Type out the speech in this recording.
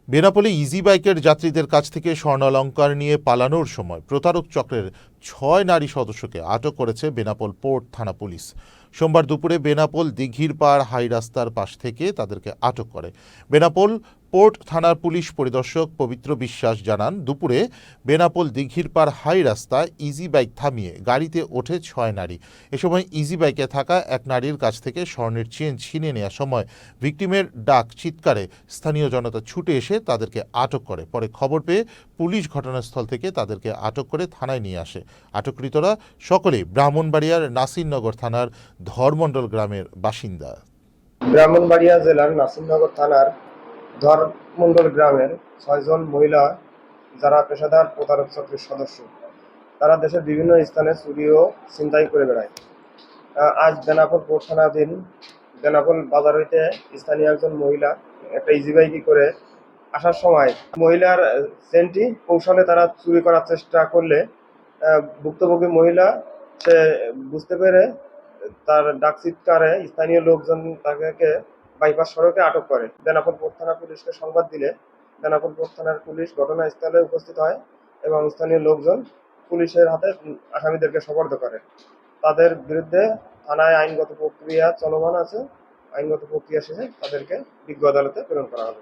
বেনাপোলে easy বাইকের যাত্রীদের কাছ থেকে স্বর্ণালংকার নিয়ে পালানোর সময় প্রতারক চক্রের ৬ নারী সদস্যকে আটক করেছে বেনাপোল পোর্ট থানা পুলিশ। সোমবার দুপুরে বেনাপোল দিঘির পাড় হাই রাস্তার পাশ থেকে তাদেরকে আটক করে। বেনাপোল পোর্ট থানার পুলিশ পরিদর্শক পবিত্র বিশ্বাস জানান, দুপুরে বেনাপোল দিঘির পাড় হাই রাস্তায় ইজি বাইক থামিয়ে গাড়িতে ওঠে ৬ নারী। এ সময় ইজি বাইকে থাকা এক নারীর কাছ থেকে স্বর্ণের চেন ছিনিয়ে নেওয়ার সময় ভিকটিমের ডাক চিৎকারে স্থানীয় জনতা ছুটে এসে তাদেরকে আটক করে। পরে খবর পেয়ে পুলিশ ঘটনাস্থল থেকে তাদেরকে আটক করে থানায় নিয়ে আসে। আটককৃতরা সকলেই ব্রাহ্মণবাড়িয়ার নাসিরনগর থানার ধরমণ্ডল গ্রামের বাসিন্দা। ব্রাহ্মণবাড়িয়া জেলার নাসিরনগর থানার ধরমণ্ডল গ্রামের ৬ জন মহিলা, যারা পেশাদার প্রতারক চক্রের সদস্য। তারা দেশের বিভিন্ন স্থানে চুরি ও ছিনতাই করে বেড়ায়। আজ বেনাপোল পোর্ট থানাধীন বেনাপোল বাজার হইতে স্থানীয় একজন মহিলা একটা ইজি বাইকে করে আসার সময় মহিলার চেনটি কৌশলে তারা চুরি করার চেষ্টা করলে ভুক্তভোগী মহিলা সে বুঝতে পেরে তার ডাক চিৎকারে স্থানীয় লোকজন তাকে বাইপাস সড়কে আটক করে। বেনাপোল পোর্ট থানা পুলিশকে সংবাদ দিলে বেনাপোল পোর্ট থানার পুলিশ ঘটনাস্থলে উপস্থিত হয় এবং স্থানীয় লোকজন পুলিশের হাতে আসামিদেরকে সোপর্দ করে। তাদের বিরুদ্ধে থানায় আইনগত প্রক্রিয়া চলমান আছে। আইনগত প্রক্রিয়া শেষে তাদেরকে বিজ্ঞ আদালতে প্রেরণ করা হবে।